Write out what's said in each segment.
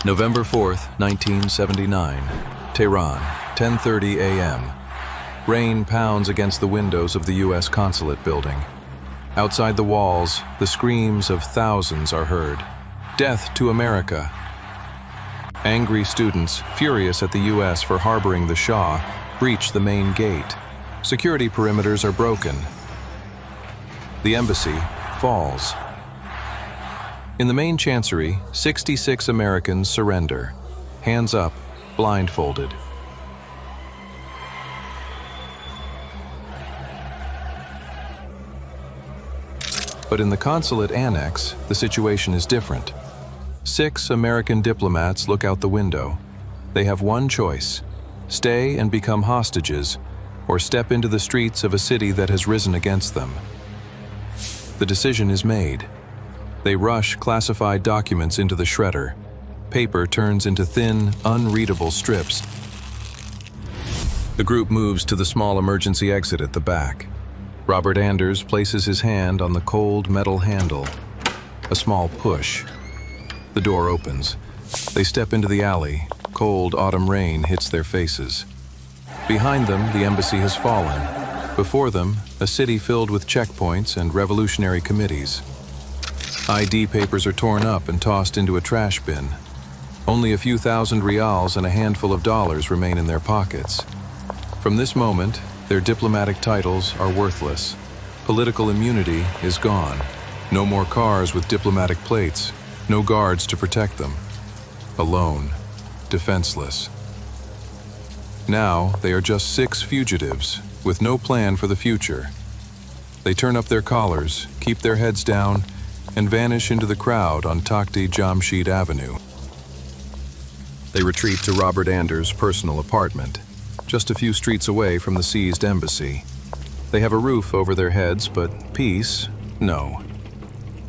November 4th, 1979, Tehran, 10:30 a.m. Rain pounds against the windows of the U.S. consulate building. Outside the walls, the screams of thousands are heard. Death to America! Angry students, furious at the U.S. for harboring the Shah, breach the main gate. Security perimeters are broken. The embassy falls. In the main chancery, 66 Americans surrender, hands up, blindfolded. But in the consulate annex, the situation is different. 6 American diplomats look out the window. They have one choice: stay and become hostages, or step into the streets of a city that has risen against them. The decision is made. They rush classified documents into the shredder. Paper turns into thin, unreadable strips. The group moves to the small emergency exit at the back. Robert Anders places his hand on the cold metal handle. A small push. The door opens. They step into the alley. Cold autumn rain hits their faces. Behind them, the embassy has fallen. Before them, a city filled with checkpoints and revolutionary committees. ID papers are torn up and tossed into a trash bin. Only a few thousand rials and a handful of dollars remain in their pockets. From this moment, their diplomatic titles are worthless. Political immunity is gone. No more cars with diplomatic plates. No guards to protect them. Alone, defenseless. Now, they are just 6 fugitives with no plan for the future. They turn up their collars, keep their heads down, and vanish into the crowd on Takhti Jamshid Avenue. They retreat to Robert Anders' personal apartment, just a few streets away from the seized embassy. They have a roof over their heads, but peace? No.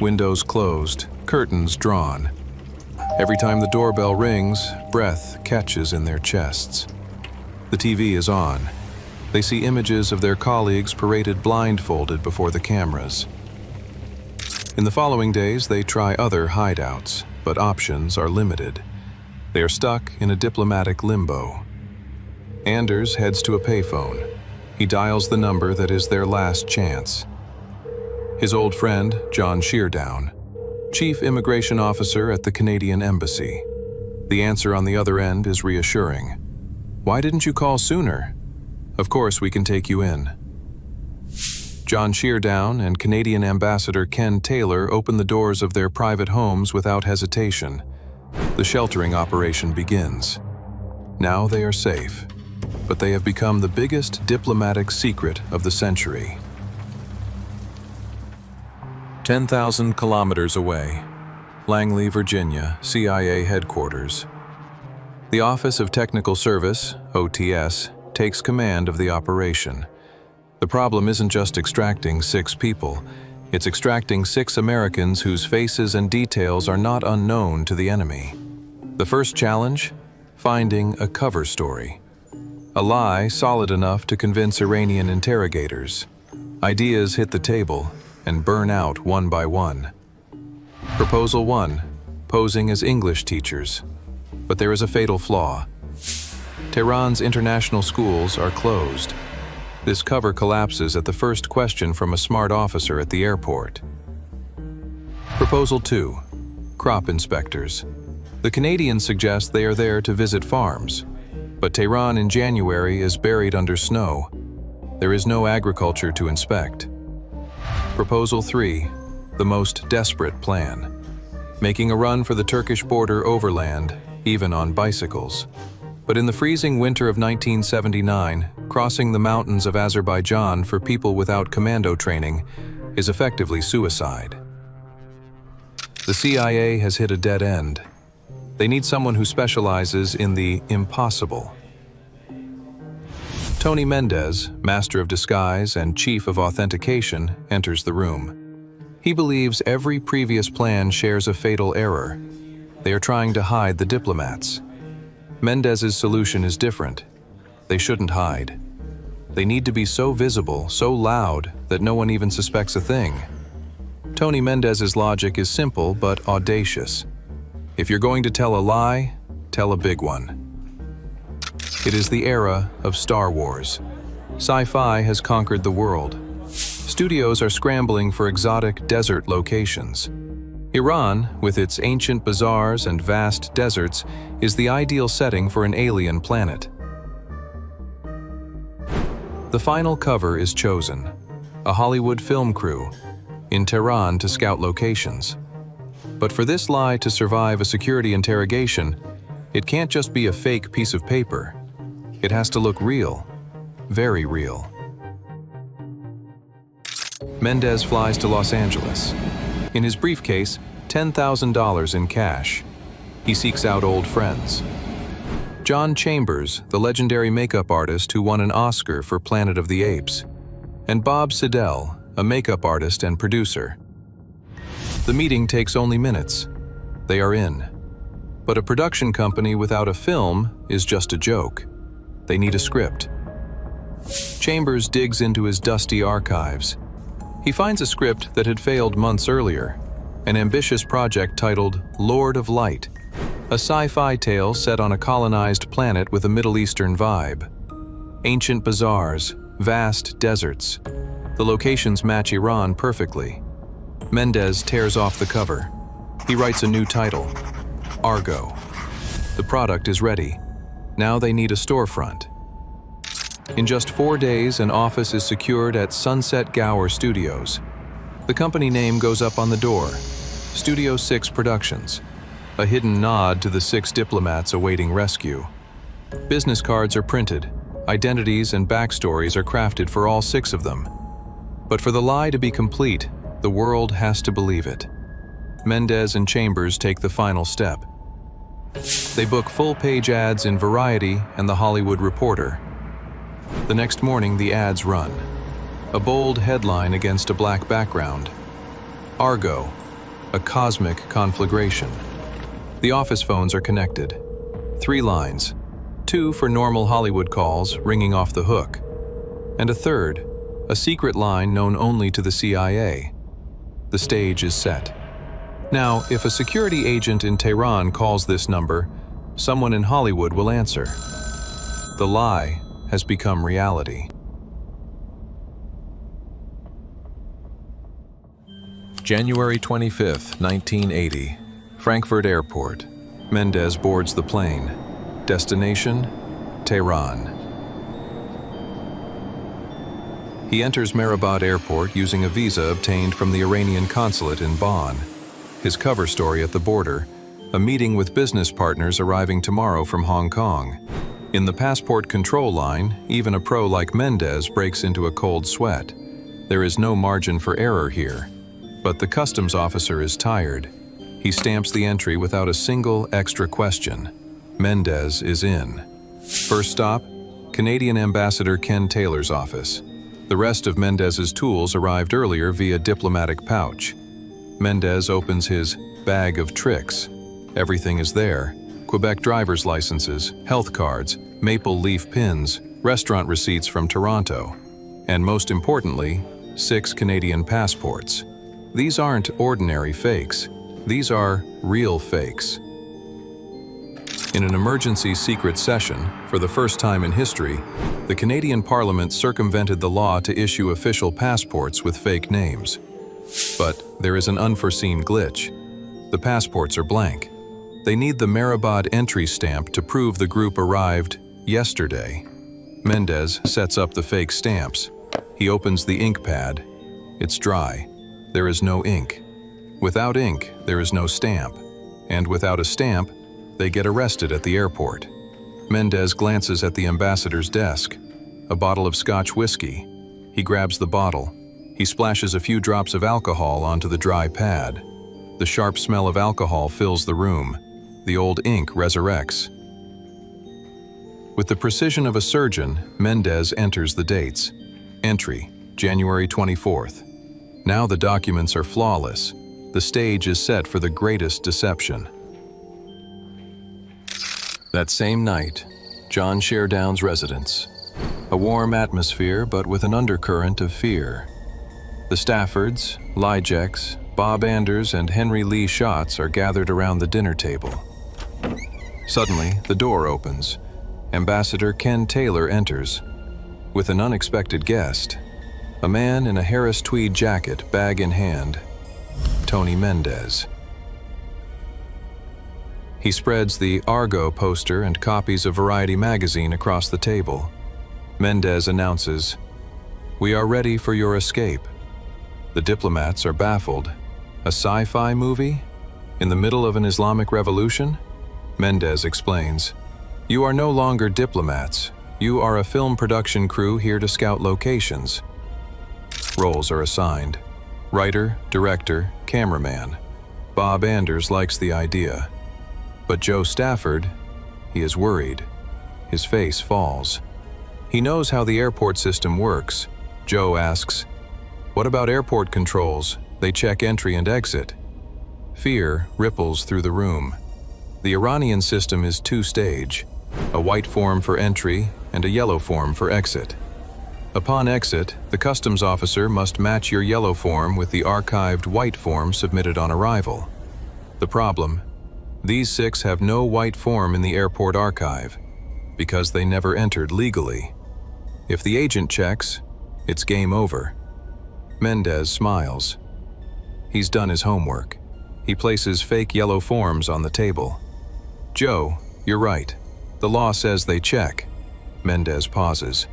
Windows closed, curtains drawn. Every time the doorbell rings, breath catches in their chests. The TV is on. They see images of their colleagues paraded blindfolded before the cameras. In the following days, they try other hideouts, but options are limited. They are stuck in a diplomatic limbo. Anders heads to a payphone. He dials the number that is their last chance. His old friend, John Sheardown, Chief Immigration Officer at the Canadian Embassy. The answer on the other end is reassuring. "Why didn't you call sooner?" "Of course, we can take you in." John Sheardown and Canadian Ambassador Ken Taylor open the doors of their private homes without hesitation. The sheltering operation begins. Now they are safe, but they have become the biggest diplomatic secret of the century. 10,000 kilometers away, Langley, Virginia, CIA headquarters. The Office of Technical Service, OTS, takes command of the operation. The problem isn't just extracting 6 people, it's extracting 6 Americans whose faces and details are not unknown to the enemy. The first challenge? Finding a cover story. A lie solid enough to convince Iranian interrogators. Ideas hit the table and burn out one by one. Proposal 1, posing as English teachers. But there is a fatal flaw. Tehran's international schools are closed. This cover collapses at the first question from a smart officer at the airport. Proposal 2, crop inspectors. The Canadians suggest they are there to visit farms, but Tehran in January is buried under snow. There is no agriculture to inspect. Proposal 3, the most desperate plan. Making a run for the Turkish border overland, even on bicycles. But in the freezing winter of 1979, crossing the mountains of Azerbaijan for people without commando training is effectively suicide. The CIA has hit a dead end. They need someone who specializes in the impossible. Tony Mendez, master of disguise and chief of authentication, enters the room. He believes every previous plan shares a fatal error. They are trying to hide the diplomats. Mendez's solution is different. They shouldn't hide. They need to be so visible, so loud, that no one even suspects a thing. Tony Mendez's logic is simple but audacious. If you're going to tell a lie, tell a big one. It is the era of Star Wars. Sci-Fi has conquered the world. Studios are scrambling for exotic desert locations. Iran, with its ancient bazaars and vast deserts, is the ideal setting for an alien planet. The final cover is chosen: a Hollywood film crew in Tehran to scout locations. But for this lie to survive a security interrogation, it can't just be a fake piece of paper. It has to look real, very real. Mendez flies to Los Angeles. In his briefcase, $10,000 in cash. He seeks out old friends. John Chambers, the legendary makeup artist who won an Oscar for Planet of the Apes, and Bob Siddell, a makeup artist and producer. The meeting takes only minutes. They are in. But a production company without a film is just a joke. They need a script. Chambers digs into his dusty archives. He finds a script that had failed months earlier, an ambitious project titled Lord of Light, a sci-fi tale set on a colonized planet with a Middle Eastern vibe. Ancient bazaars, vast deserts. The locations match Iran perfectly. Mendez tears off the cover. He writes a new title, Argo. The product is ready. Now they need a storefront. In just 4 days, an office is secured at Sunset Gower Studios. The company name goes up on the door, Studio 6 Productions, a hidden nod to the 6 diplomats awaiting rescue. Business cards are printed, identities and backstories are crafted for all 6 of them. But for the lie to be complete, the world has to believe it. Mendez and Chambers take the final step. They book full-page ads in Variety and The Hollywood Reporter. The next morning, the ads run. A bold headline against a black background. Argo, a cosmic conflagration. The office phones are connected. 3 lines, 2 for normal Hollywood calls ringing off the hook, and a third, a secret line known only to the CIA. The stage is set. Now, if a security agent in Tehran calls this number, someone in Hollywood will answer. The lie has become reality. January 25th, 1980. Frankfurt Airport. Mendez boards the plane. Destination: Tehran. He enters Mehrabad Airport using a visa obtained from the Iranian consulate in Bonn. His cover story at the border: a meeting with business partners arriving tomorrow from Hong Kong. In the passport control line, even a pro like Mendez breaks into a cold sweat. There is no margin for error here. But the customs officer is tired. He stamps the entry without a single extra question. Mendez is in. First stop, Canadian Ambassador Ken Taylor's office. The rest of Mendez's tools arrived earlier via diplomatic pouch. Mendez opens his bag of tricks. Everything is there: Quebec driver's licenses, health cards, maple leaf pins, restaurant receipts from Toronto, and most importantly, 6 Canadian passports. These aren't ordinary fakes. These are real fakes. In an emergency secret session, for the first time in history, the Canadian Parliament circumvented the law to issue official passports with fake names. But there is an unforeseen glitch. The passports are blank. They need the Mehrabad entry stamp to prove the group arrived yesterday. Mendez sets up the fake stamps. He opens the ink pad. It's dry. There is no ink. Without ink, there is no stamp. And without a stamp, they get arrested at the airport. Mendez glances at the ambassador's desk. A bottle of Scotch whiskey. He grabs the bottle. He splashes a few drops of alcohol onto the dry pad. The sharp smell of alcohol fills the room. The old ink resurrects. With the precision of a surgeon, Mendez enters the dates. Entry, January 24th. Now the documents are flawless. The stage is set for the greatest deception. That same night, John Sheardown's residence. A warm atmosphere, but with an undercurrent of fear. The Staffords, Lijeks, Bob Anders and Henry Lee Schatz are gathered around the dinner table. Suddenly, the door opens. Ambassador Ken Taylor enters, with an unexpected guest, a man in a Harris tweed jacket, bag in hand, Tony Mendez. He spreads the Argo poster and copies of Variety magazine across the table. Mendez announces, "We are ready for your escape." The diplomats are baffled. A sci-fi movie? In the middle of an Islamic revolution? Mendez explains, "You are no longer diplomats. You are a film production crew here to scout locations." Roles are assigned: writer, director, cameraman. Bob Anders likes the idea. But Joe Stafford, he is worried. His face falls. He knows how the airport system works. Joe asks, "What about airport controls? They check entry and exit." Fear ripples through the room. The Iranian system is two-stage, a white form for entry and a yellow form for exit. Upon exit, the customs officer must match your yellow form with the archived white form submitted on arrival. The problem: these 6 have no white form in the airport archive, because they never entered legally. If the agent checks, it's game over. Mendez smiles. He's done his homework. He places fake yellow forms on the table. "Joe, you're right. The law says they check." Mendez pauses.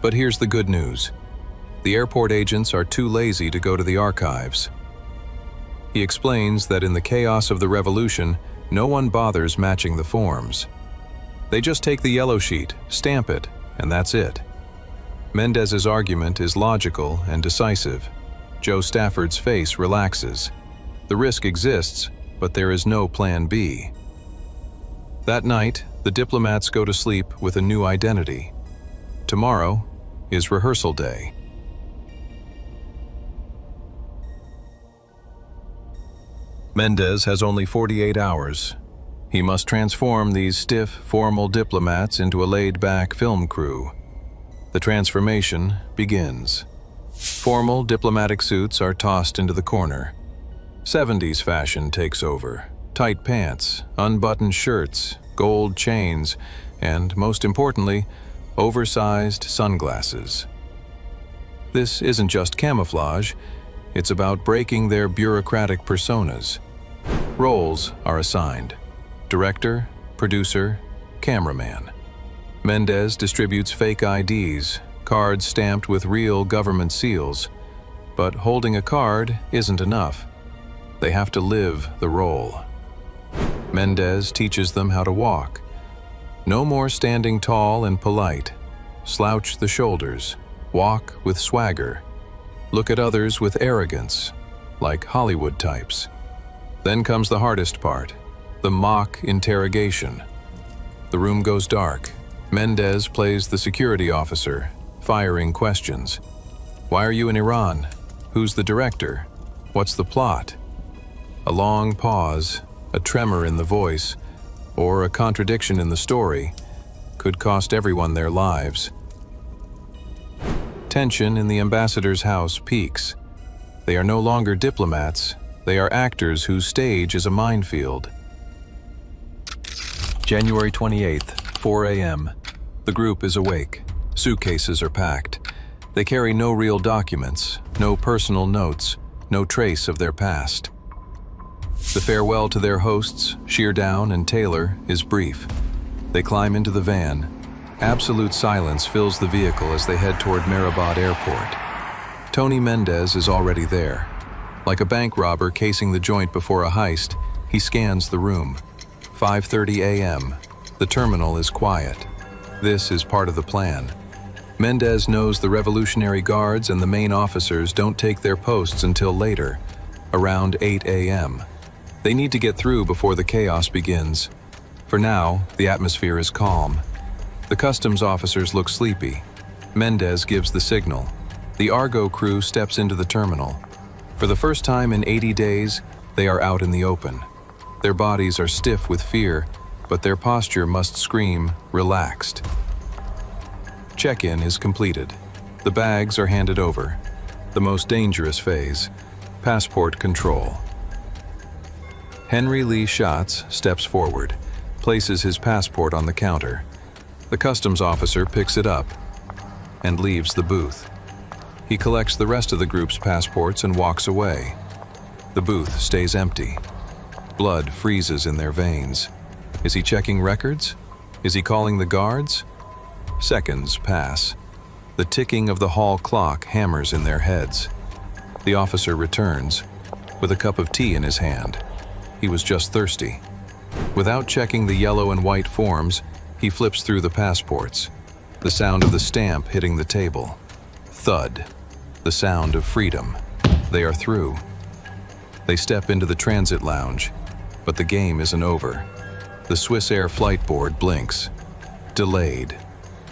"But here's the good news. The airport agents are too lazy to go to the archives." He explains that in the chaos of the revolution, no one bothers matching the forms. They just take the yellow sheet, stamp it, and that's it. Mendez's argument is logical and decisive. Joe Stafford's face relaxes. The risk exists, but there is no plan B. That night, the diplomats go to sleep with a new identity. Tomorrow is rehearsal day. Mendez has only 48 hours. He must transform these stiff, formal diplomats into a laid-back film crew. The transformation begins. Formal diplomatic suits are tossed into the corner. 70s fashion takes over. Tight pants, unbuttoned shirts, gold chains, and, most importantly, oversized sunglasses. This isn't just camouflage, it's about breaking their bureaucratic personas. Roles are assigned: director, producer, cameraman. Mendez distributes fake IDs, cards stamped with real government seals. But holding a card isn't enough. They have to live the role. Mendez teaches them how to walk. No more standing tall and polite. Slouch the shoulders. Walk with swagger. Look at others with arrogance, like Hollywood types. Then comes the hardest part, the mock interrogation. The room goes dark. Mendez plays the security officer, firing questions. Why are you in Iran? Who's the director? What's the plot? A long pause, a tremor in the voice, or a contradiction in the story could cost everyone their lives. Tension in the ambassador's house peaks. They are no longer diplomats, they are actors whose stage is a minefield. January 28th, 4 a.m. The group is awake. Suitcases are packed. They carry no real documents, no personal notes, no trace of their past. The farewell to their hosts, Sheardown and Taylor, is brief. They climb into the van. Absolute silence fills the vehicle as they head toward Mehrabad Airport. Tony Mendez is already there. Like a bank robber casing the joint before a heist, he scans the room. 5:30 a.m. The terminal is quiet. This is part of the plan. Mendez knows the Revolutionary Guards and the main officers don't take their posts until later, around 8 a.m. They need to get through before the chaos begins. For now, the atmosphere is calm. The customs officers look sleepy. Mendez gives the signal. The Argo crew steps into the terminal. For the first time in 80 days, they are out in the open. Their bodies are stiff with fear, but their posture must scream, relaxed. Check-in is completed. The bags are handed over. The most dangerous phase. Passport control. Henry Lee Schatz steps forward, places his passport on the counter. The customs officer picks it up and leaves the booth. He collects the rest of the group's passports and walks away. The booth stays empty. Blood freezes in their veins. Is he checking records? Is he calling the guards? Seconds pass. The ticking of the hall clock hammers in their heads. The officer returns, with a cup of tea in his hand. He was just thirsty. Without checking the yellow and white forms, he flips through the passports. The sound of the stamp hitting the table. Thud. The sound of freedom. They are through. They step into the transit lounge, but the game isn't over. The Swissair flight board blinks. Delayed.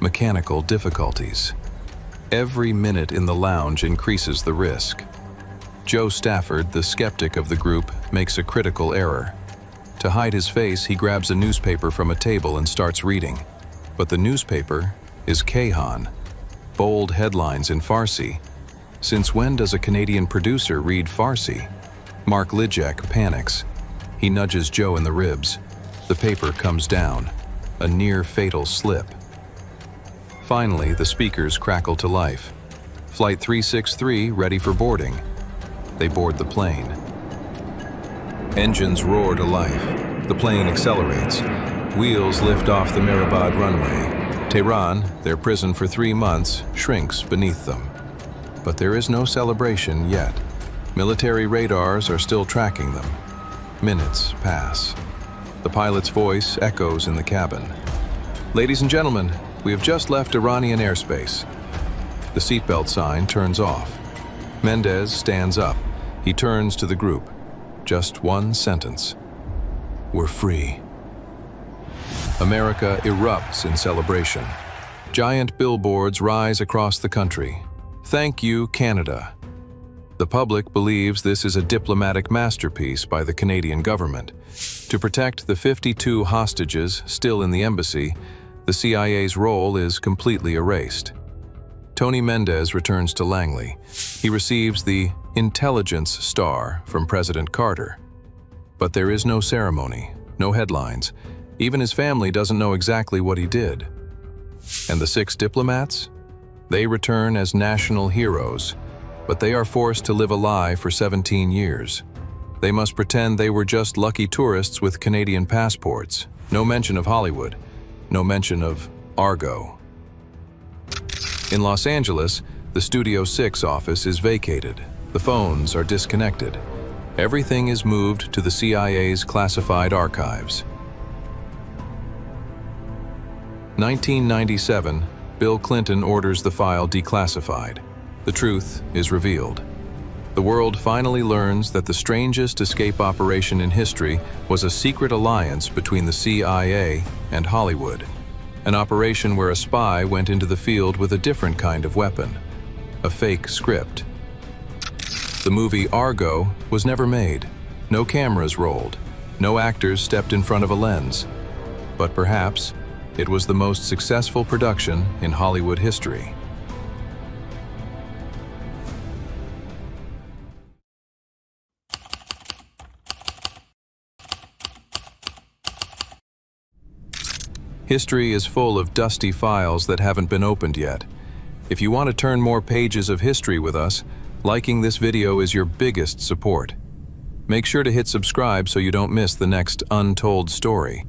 Mechanical difficulties. Every minute in the lounge increases the risk. Joe Stafford, the skeptic of the group, makes a critical error. To hide his face, he grabs a newspaper from a table and starts reading. But the newspaper is Tehran. Bold headlines in Farsi. Since when does a Canadian producer read Farsi? Mark Lijek panics. He nudges Joe in the ribs. The paper comes down. A near-fatal slip. Finally, the speakers crackle to life. Flight 363 ready for boarding. They board the plane. Engines roar to life. The plane accelerates. Wheels lift off the Mehrabad runway. Tehran, their prison for 3 months, shrinks beneath them. But there is no celebration yet. Military radars are still tracking them. Minutes pass. The pilot's voice echoes in the cabin. Ladies and gentlemen, we have just left Iranian airspace. The seatbelt sign turns off. Mendez stands up. He turns to the group. Just one sentence. We're free. America erupts in celebration. Giant billboards rise across the country. Thank you, Canada. The public believes this is a diplomatic masterpiece by the Canadian government. To protect the 52 hostages still in the embassy, the CIA's role is completely erased. Tony Mendez returns to Langley. He receives the Intelligence Star from President Carter. But there is no ceremony, no headlines. Even his family doesn't know exactly what he did. And the 6 diplomats? They return as national heroes, but they are forced to live a lie for 17 years. They must pretend they were just lucky tourists with Canadian passports. No mention of Hollywood. No mention of Argo. In Los Angeles, the Studio 6 office is vacated. The phones are disconnected. Everything is moved to the CIA's classified archives. 1997, Bill Clinton orders the file declassified. The truth is revealed. The world finally learns that the strangest escape operation in history was a secret alliance between the CIA and Hollywood. An operation where a spy went into the field with a different kind of weapon, a fake script. The movie Argo was never made. No cameras rolled. No actors stepped in front of a lens. But perhaps it was the most successful production in Hollywood history. History is full of dusty files that haven't been opened yet. If you want to turn more pages of history with us, liking this video is your biggest support. Make sure to hit subscribe so you don't miss the next untold story.